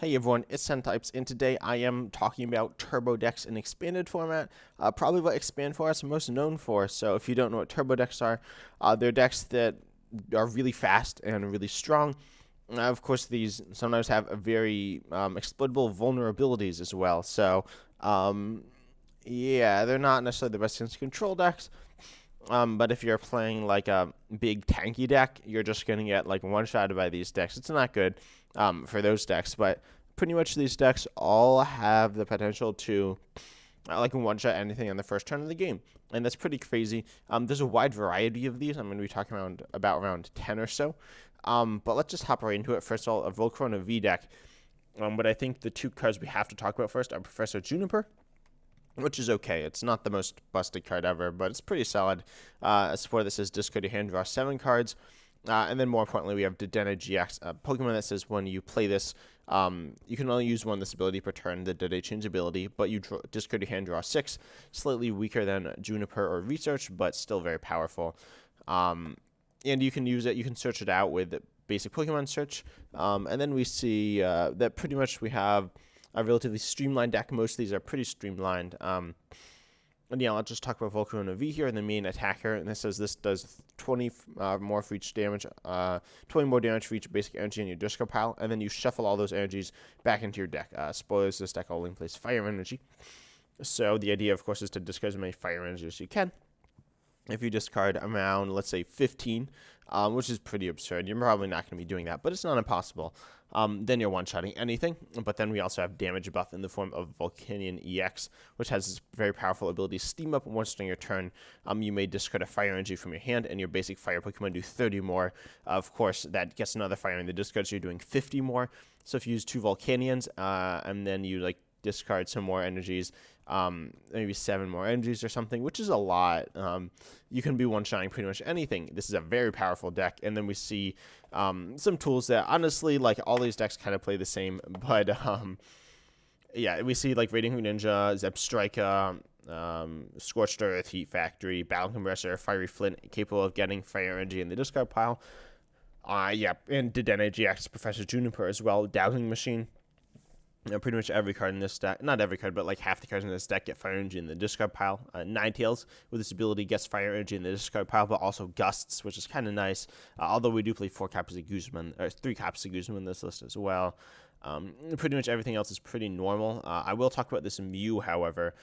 Hey everyone, it's Types, and today I am talking about turbo decks in expanded format. Probably what expand formats are most known for. So if you don't know what turbo decks are, they're decks that are really fast and really strong. Of course, these sometimes have a very exploitable vulnerabilities as well. So yeah, they're not necessarily the best against control decks. But if you're playing like a big tanky deck, you're just gonna get like one-shotted by these decks. It's not good for those decks, but pretty much these decks all have the potential to like one-shot anything on the first turn of the game, and that's pretty crazy. There's a wide variety of these. I'm gonna be talking about around 10 or so. But let's just hop right into it. First of all, a Volcarona V deck. But I think the two cards we have to talk about first are Professor Juniper, which is okay. It's not the most busted card ever, but it's pretty solid. For this is discard your hand, draw 7 cards. And then more importantly, we have Dedenne GX, a Pokemon that says when you play this, you can only use one this ability per turn, the Dedenne change ability, but you discard your hand, draw 6. Slightly weaker than Juniper or Research, but still very powerful. And you can use it, you can search it out with basic Pokemon search. And then we see that pretty much we have a relatively streamlined deck. Most of these are pretty streamlined. And yeah, let's just talk about Volcarona V here, the main attacker. And this says this does 20 more for each damage, 20 more damage for each basic energy in your discard pile, and then you shuffle all those energies back into your deck. Spoilers, this deck only plays fire energy. So the idea, of course, is to discard as many fire energy as you can. If you discard around, let's say, 15, which is pretty absurd, you're probably not going to be doing that, but it's not impossible. Then you're one-shotting anything. But then we also have damage buff in the form of Volcanion EX, which has this very powerful ability, Steam Up. Once during your turn, you may discard a fire energy from your hand, and your basic fire Pokemon do 30 more. Of course, that gets another fire in the discard, so you're doing 50 more. So if you use 2 Volcanions, and then you discard some more energies, maybe 7 more energies or something, which is a lot. You can be one-shotting pretty much anything. This is a very powerful deck. And then we see some tools that, honestly, all these decks kind of play the same. But, yeah, we see, Radiant Ninja, Zebstrika, Scorched Earth, Heat Factory, Battle Compressor, Fiery Flint, capable of getting fire energy in the discard pile. Yeah, and Dedenne GX, Professor Juniper as well, Dowsing Machine. Pretty much every card in this deck, not every card, but half the cards in this deck get fire energy in the discard pile. Ninetales, with this ability, gets fire energy in the discard pile, but also Gusts, which is kind of nice. Although we do play 4 copies of Guzman, or 3 copies of Guzman in this list as well. Pretty much everything else is pretty normal. I will talk about this Mew, however.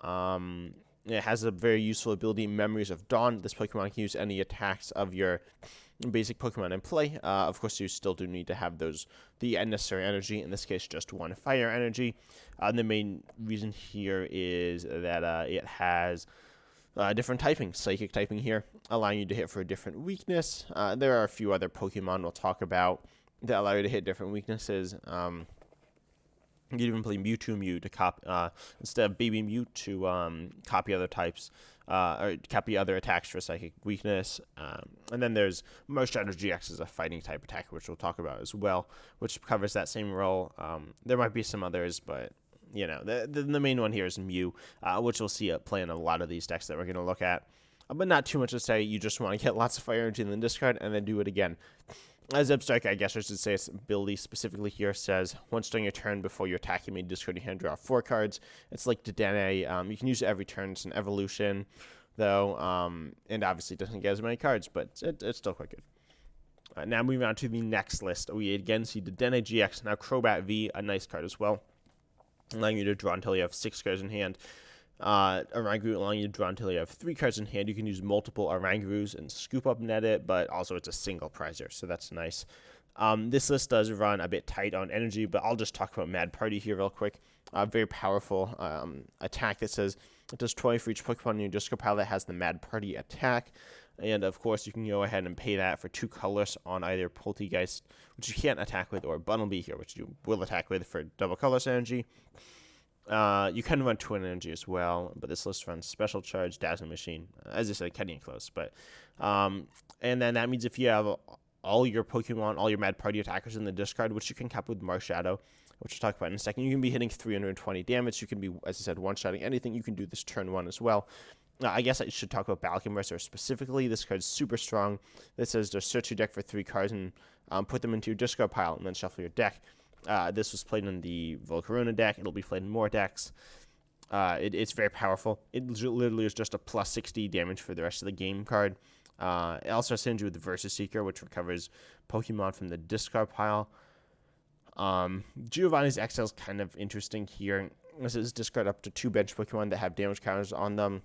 It has a very useful ability, Memories of Dawn. This Pokemon can use any attacks of your basic Pokemon in play. Of course, you still do need to have the necessary energy. In this case, just 1 fire energy. The main reason here is that it has different typing, psychic typing here, allowing you to hit for a different weakness. There are a few other Pokemon we'll talk about that allow you to hit different weaknesses. You can even play Mewtwo Mew to copy instead of Baby Mew to copy other types or copy other attacks for psychic weakness. And then there's Marshmallow GX as a fighting type attacker, which we'll talk about as well, which covers that same role. There might be some others, but the main one here is Mew, which we'll see play in a lot of these decks that we're going to look at. But not too much to say. You just want to get lots of fire energy in the discard and then do it again. Zebstrika, I guess I should say, its ability specifically here says, once during your turn before you attack, you may discard your hand, draw 4 cards. It's like Dedenne. You can use it every turn. It's an evolution, though, and obviously doesn't get as many cards, but it's still quite good. Now moving on to the next list, we again see Dedenne GX, now Crobat V, a nice card as well, allowing you to draw until you have 6 cards in hand. Oranguru allowing you to draw until you have 3 cards in hand. You can use multiple Orangurus and scoop up net it, but also it's a single prizer, so that's nice. This list does run a bit tight on energy, but I'll just talk about Mad Party here real quick. Very powerful attack that says it does 20 for each Pokemon in your discard pile that has the Mad Party attack. And of course, you can go ahead and pay that for 2 colors on either Poltegeist, which you can't attack with, or Bunnelby here, which you will attack with for double colors energy. You can run Twin Energy as well, but this list runs Special Charge, Dazzling Machine, as I said, Kenny and Close. But and then that means if you have all your Pokemon, all your Mad Party attackers in the discard, which you can cap with Marshadow, which we'll talk about in a second, you can be hitting 320 damage. You can be, as I said, one-shotting anything. You can do this turn 1 as well. I guess I should talk about Battle Compressor specifically. This card's super strong. This says to search your deck for 3 cards and put them into your discard pile and then shuffle your deck. This was played in the Volcarona deck. It'll be played in more decks. It's very powerful. It literally is just a plus 60 damage for the rest of the game card. It also sends you with the Versus Seeker, which recovers Pokemon from the discard pile. Giovanni's Exile is kind of interesting here. This is discard up to 2 bench Pokemon that have damage counters on them,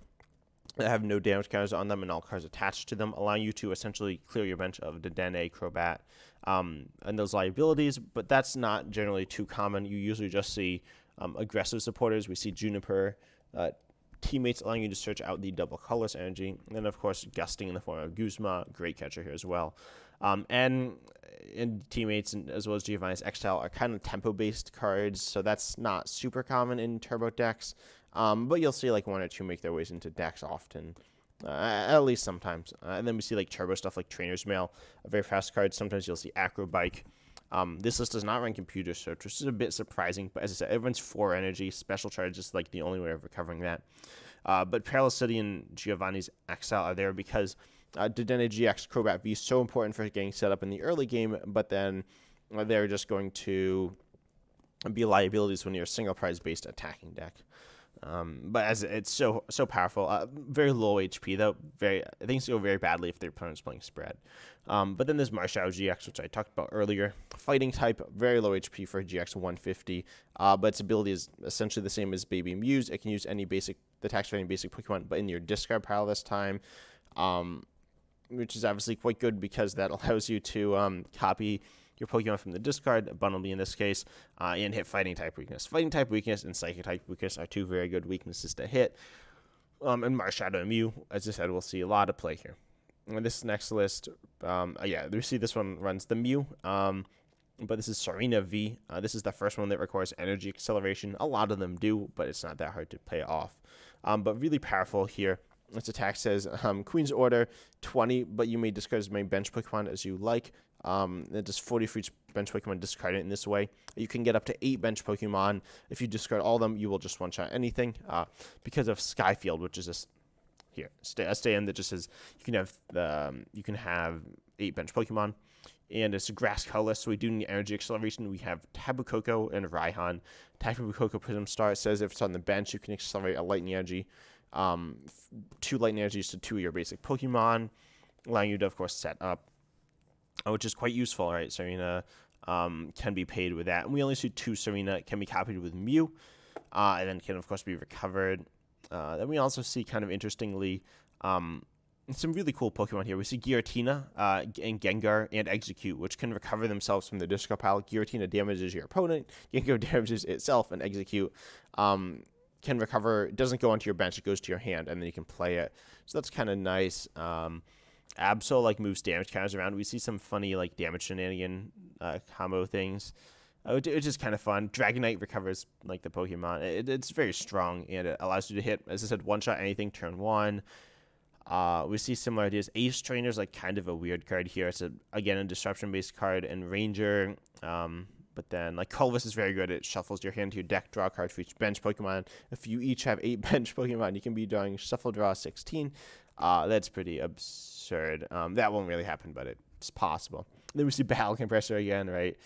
that have no damage counters on them, and all cards attached to them, allowing you to essentially clear your bench of Dedenne, Crobat, and those liabilities. But that's not generally too common. You usually just see aggressive supporters. We see Juniper, teammates, allowing you to search out the double colorless energy. And then, of course, Gusting in the form of Guzma, great catcher here as well. And teammates, as well as Giovanni's Exile, are kind of tempo-based cards, so that's not super common in turbo decks. But you'll see like 1 or 2 make their ways into decks often, at least sometimes. And then we see like turbo stuff like Trainer's Mail, a very fast card. Sometimes you'll see Acrobike. This list does not run computer search, which is a bit surprising. But as I said, it runs 4 energy. Special Charge is like the only way of recovering that. But Perilous City and Giovanni's Exile are there because Dedenne GX Crobat V is so important for getting set up in the early game, but then they're just going to be liabilities when you're a single prize based attacking deck. But as it's so powerful, very low HP though. Things go very badly if their opponent's playing spread. But then there's Marshall GX, which I talked about earlier. Fighting type, very low HP for GX 150. But its ability is essentially the same as Baby Muse. It can use any attacks for any basic Pokemon, but in your discard pile this time. Which is obviously quite good because that allows you to copy your Pokemon from the discard, Bundle in this case, and hit Fighting type weakness. Fighting type weakness and Psychic type weakness are 2 very good weaknesses to hit. And Marshadow and Mew, as I said, we'll see a lot of play here. And this next list, we see this one runs the Mew, but this is Serena V. This is the first one that requires Energy Acceleration. A lot of them do, but it's not that hard to pay off. But really powerful here. Its attack says Queen's Order 20, but you may discard as many bench Pokemon as you like. It does 40 for each bench Pokemon discarded in this way. You can get up to 8 bench Pokemon. If you discard all of them, you will just one-shot anything. Because of Skyfield, which is this here, a stay-in that just says you can have 8 bench Pokemon. And it's grass colorless, so we do need energy acceleration. We have Tapu Koko and Raihan. Tapu Koko Prism Star says if it's on the bench, you can accelerate a lightning energy. 2 lightning energies to 2 of your basic Pokemon, allowing you to, of course, set up, which is quite useful, right? Serena can be paid with that. And we only see 2 Serena. It can be copied with Mew, and then can, of course, be recovered. Then we also see, kind of interestingly, some really cool Pokemon here. We see Giratina and Gengar and Execute, which can recover themselves from the discard pile. Giratina damages your opponent. Gengar damages itself, and Execute can recover. It doesn't go onto your bench. It goes to your hand, and then you can play it. So that's kind of nice. Absol moves damage counters around. We see some funny damage shenanigan combo things, which is kind of fun. Dragonite recovers the Pokemon. It's very strong, and it allows you to hit, as I said, one-shot anything turn 1. We see similar ideas. Ace Trainer's kind of a weird card here. It's again a disruption-based card, and Ranger. But then, Culvis is very good. It shuffles your hand to your deck, draw a card for each bench Pokemon. If you each have 8 bench Pokemon, you can be drawing Shuffle Draw 16. That's pretty absurd. That won't really happen, but it's possible. Then we see Battle Compressor again, right?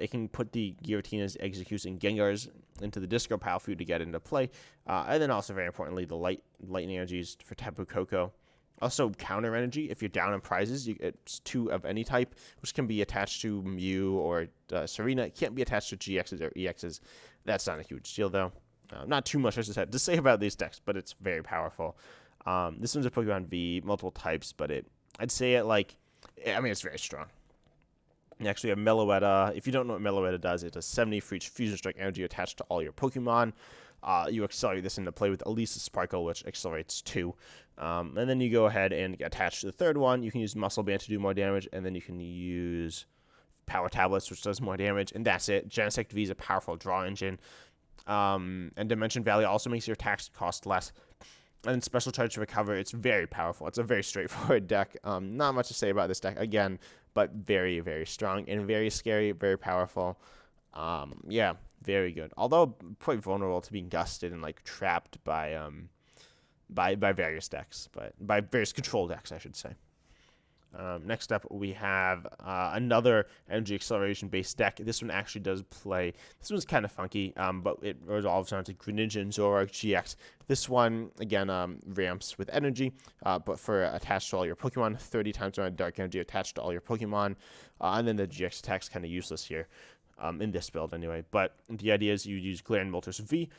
It can put the Giratinas, Executes, and Gengars into the discard pile for you to get into play. And then also, very importantly, the lightning energies for Tapu Koko. Also, counter energy. If you're down on prizes, it's 2 of any type, which can be attached to Mew or Serena. It can't be attached to GXs or EXs. That's not a huge deal, though. Not too much, as I said, to say about these decks, but it's very powerful. This one's a Pokemon V, multiple types, but I'd say it's very strong. Next, we have Meloetta. If you don't know what Meloetta does, it does 70 for each Fusion Strike energy attached to all your Pokemon. You accelerate this into play with Elisa Sparkle, which accelerates 2. And then you go ahead and attach to the third one. You can use Muscle Band to do more damage, and then you can use Power Tablets, which does more damage, and that's it. Genesect V is a powerful draw engine. And Dimension Valley also makes your attacks cost less. And Special Charge to recover, it's very powerful. It's a very straightforward deck. Not much to say about this deck, again, but very, very strong and very scary, very powerful. Very good. Although quite vulnerable to being gusted and trapped by various decks, but by various control decks, I should say. Next up, we have another energy acceleration based deck. This one actually does play. This one's kind of funky, but it resolves onto Greninja and Zoroark GX. This one, again, ramps with energy, but for attached to all your Pokemon, 30 times amount of dark energy attached to all your Pokemon. And then the GX attack's kind of useless here, in this build anyway. But the idea is you use Galarian Moltres V,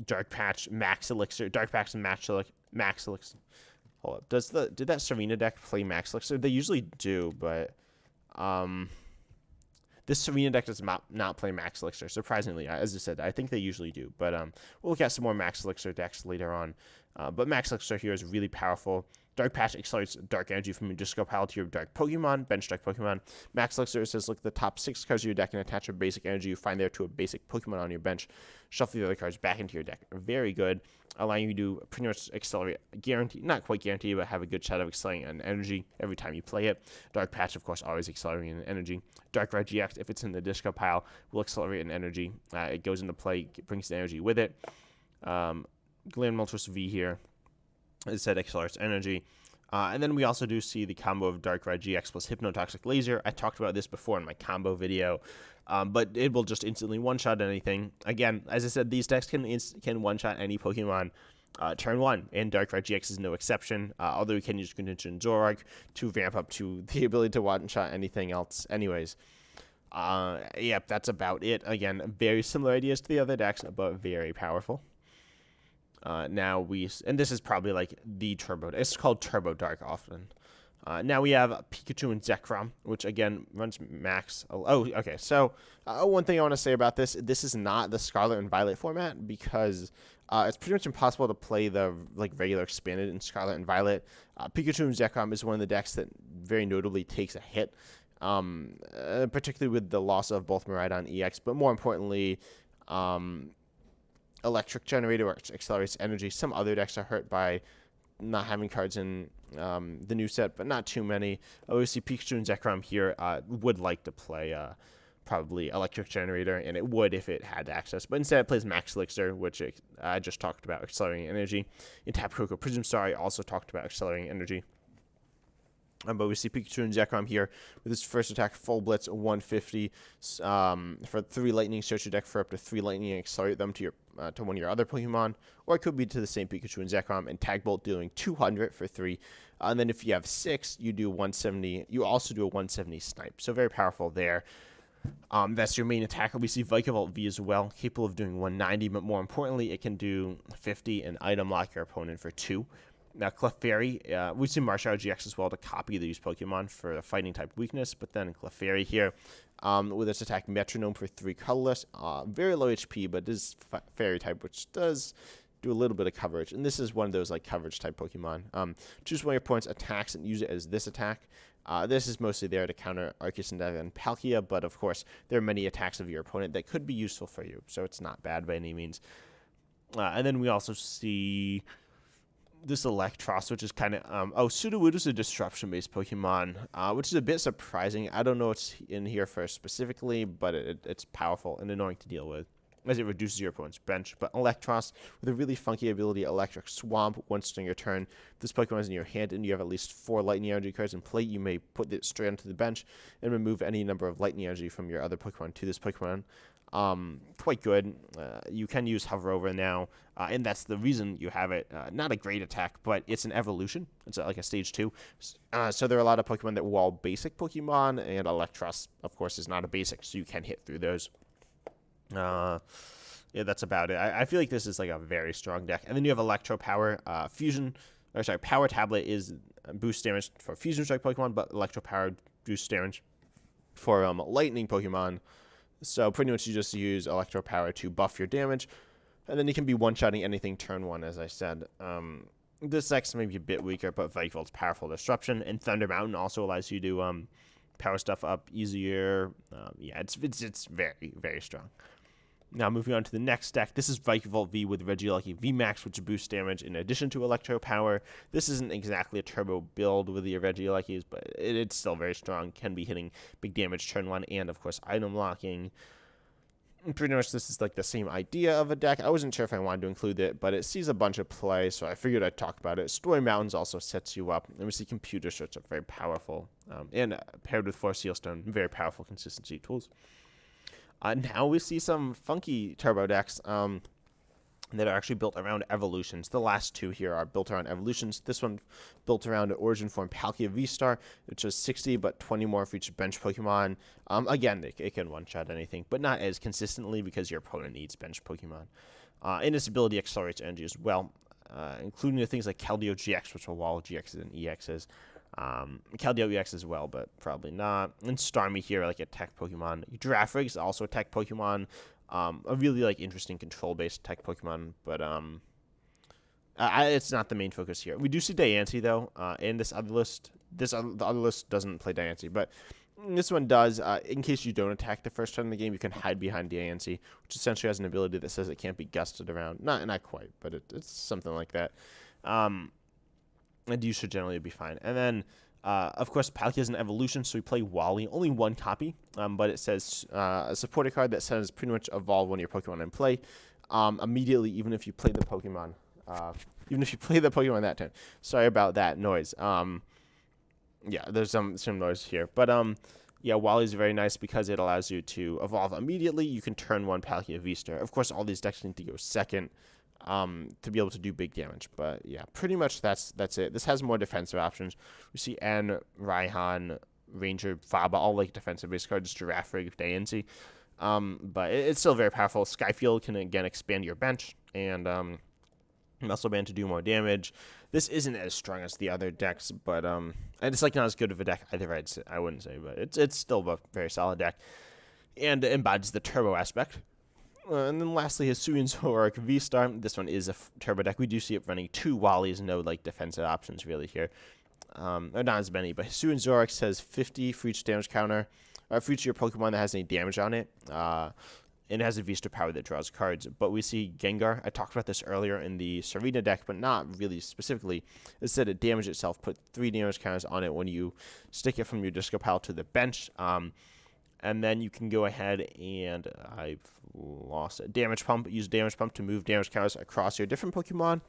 Dark Patch, Max Elixir, Dark Patch and Max Elixir. Hold up. Did that Serena deck play Max Elixir? They usually do, but this Serena deck does not play Max Elixir. Surprisingly, as I said, I think they usually do. But we'll look at some more Max Elixir decks later on. But Max Elixir here is really powerful. Dark Patch accelerates dark energy from your discard pile to your dark Pokemon, bench dark Pokemon. Max Elixir says look at the top 6 cards of your deck and attach a basic energy you find there to a basic Pokemon on your bench. Shuffle the other cards back into your deck. Very good, allowing you to pretty much accelerate, not quite guarantee, but have a good shot of accelerating an energy every time you play it. Dark Patch, of course, always accelerating an energy. Darkrai GX, if it's in the discard pile, will accelerate an energy. It goes into play, brings the energy with it. Galarian Moltres V here, as I said, accelerates energy. And then we also do see the combo of Darkrai GX plus Hypnotoxic Laser. I talked about this before in my combo video, but it will just instantly one-shot anything. Again, as I said, these decks can one-shot any Pokemon turn 1, and Darkrai GX is no exception, although you can use Greninja and Zoroark to vamp up to the ability to one-shot anything else anyways. Yeah, that's about it. Again, very similar ideas to the other decks, but very powerful. Now and this is probably like the Turbo, it's called Turbo Dark often. Now we have Pikachu and Zekrom, which again runs max. Oh, okay. So one thing I want to say about this is not the Scarlet and Violet format because it's pretty much impossible to play the regular expanded in Scarlet and Violet. Pikachu and Zekrom is one of the decks that very notably takes a hit, particularly with the loss of both Miraidon EX, but more importantly, Electric Generator, which accelerates energy. Some other decks are hurt by not having cards in the new set, but not too many. Obviously, Pikachu and Zekrom here would like to play probably Electric Generator, and it would if it had access. But instead, it plays Max Elixir, which I just talked about accelerating energy. In Tapu Koko Prism Star, I also talked about accelerating energy. But we see Pikachu and Zekrom here with his first attack, Full Blitz, 150 for 3 Lightning. Search your deck for up to 3 Lightning and accelerate them to one of your other Pokemon. Or it could be to the same Pikachu and Zekrom, and Tag Bolt doing 200 for 3. And then if you have 6, you do 170. You also do a 170 Snipe. So very powerful there. That's your main attack. We see Vikavolt V as well, capable of doing 190, but more importantly, it can do 50 and item lock your opponent for 2. Now, Clefairy, we see Marshall GX as well to copy these Pokemon for a fighting type weakness, but then Clefairy here, with its attack Metronome for 3 colorless, very low HP, but is Fairy type, which does do a little bit of coverage, and this is one of those coverage type Pokemon. Choose one of your opponent's attacks and use it as this attack. This is mostly there to counter Arceus and Palkia, but of course, there are many attacks of your opponent that could be useful for you, so it's not bad by any means. And then we also see this Electros, which is kind of Sudowoodo is a disruption-based Pokemon, which is a bit surprising. I don't know what's in here for specifically, but it's powerful and annoying to deal with, as it reduces your opponent's bench. But Electros, with a really funky ability, Electric Swamp, once during your turn, if this Pokemon is in your hand and you have at least 4 Lightning Energy cards in play, you may put it straight onto the bench and remove any number of Lightning Energy from your other Pokemon to this Pokemon. Quite good. You can use Hover Over now, and that's the reason you have it. Not a great attack, but it's an evolution. It's like a stage 2. So there are a lot of Pokemon that wall basic Pokemon, and Electros, of course, is not a basic, so you can hit through those. Yeah, that's about it. I feel like this is a very strong deck. And then you have Electro Power. Power Tablet is boost damage for Fusion Strike Pokemon, but Electro Power boost damage for Lightning Pokemon. So pretty much you just use Electro Power to buff your damage, and then you can be one-shotting anything turn 1, as I said. This deck's maybe a bit weaker, but Vikevolt's powerful disruption, and Thunder Mountain also allows you to power stuff up easier. Yeah, it's very, very strong. Now moving on to the next deck, this is Vikavolt V with Regieleki VMAX, which boosts damage in addition to Electro Power. This isn't exactly a turbo build with the Regielekis, but it's still very strong. Can be hitting big damage turn 1 and, of course, item locking. pretty much this is like the same idea of a deck. I wasn't sure if I wanted to include it, but it sees a bunch of play, so I figured I'd talk about it. Story Mountains also sets you up, and we see computer search are very powerful, and paired with Force Sealstone, very powerful consistency tools. Now we see some funky turbo decks that are actually built around evolutions. The last two here are built around evolutions. This one built around an origin form Palkia V-Star, which is 60 but 20 more for each bench Pokemon. Again, it can one-shot anything, but not as consistently because your opponent needs bench Pokemon. And its ability accelerates energy as well, including the things like Keldeo GX, which will wall GXs and EXs. Keldeo EX as well, but probably not. And Starmie here, like a tech Pokemon. Girafarig is also a tech Pokemon. A really like interesting control-based tech Pokemon, but it's not the main focus here. We do see Diancie though in this other list. The other list doesn't play Diancie, but this one does. In case you don't attack the first turn in the game, you can hide behind Diancie, which essentially has an ability that says it can't be gusted around. Not quite, but it's something like that. And you should generally be fine. And then, of course, Palkia is an evolution, so we play Wally. Only one copy, but it says a supporter card that says pretty much evolve one of your Pokemon in play immediately, even if you play the Pokemon. Even if you play the Pokemon that turn. Sorry about that noise. Yeah, there's some noise here, but yeah, Wally's very nice because it allows you to evolve immediately. You can turn one Palkia V-Star. Of course, all these decks need to go second to be able to do big damage. But yeah, pretty much that's it. This has more defensive options. We see N, Raihan, Ranger, Faba, all like defensive base cards, Girafarig, Diancie. But it's still very powerful. Skyfield can again expand your bench and Muscle Band to do more damage. This isn't as strong as the other decks, but and it's like not as good of a deck either. I wouldn't say, but it's still a very solid deck, and it embodies the turbo aspect. And then lastly, Hisuian Zoroark V-Star. This one is a turbo deck. We do see it running two Wallies, no like defensive options really here. Or not as many, but Hisuian Zoroark says 50 for each damage counter, for each of your Pokemon that has any damage on it. And it has a V-Star power that draws cards. But we see Gengar. I talked about this earlier in the Serena deck, but not really specifically. It said it damage itself, put 3 damage counters on it when you stick it from your disco pile to the bench. And then you can go ahead and I've lost it. Damage Pump. Use Damage Pump to move damage counters across your different Pokemon.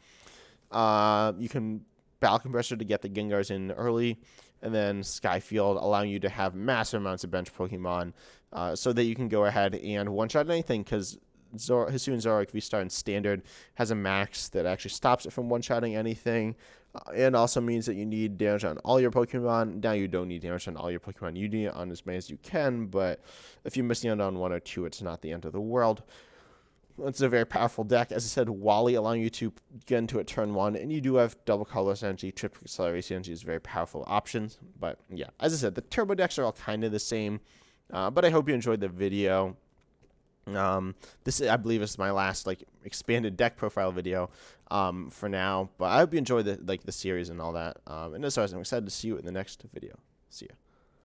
You can Battle Compressor to get the Gengars in early. And then Skyfield, allowing you to have massive amounts of bench Pokemon so that you can go ahead and one-shot anything, because Hisuian Zoroark V-Star in Standard has a max that actually stops it from one-shotting anything, and also means that you need damage on all your Pokemon. Now you don't need damage on all your Pokemon. You need it on as many as you can, but if you're missing out on one or two, it's not the end of the world. It's a very powerful deck. As I said, Wally allowing you to get into it turn one, and you do have double colorless energy, triple acceleration energy is very powerful options. But yeah, as I said, the turbo decks are all kind of the same. But I hope you enjoyed the video. This I believe is my last like expanded deck profile video for now. But I hope you enjoyed the series and all that. And as always, I'm excited to see you in the next video. See ya.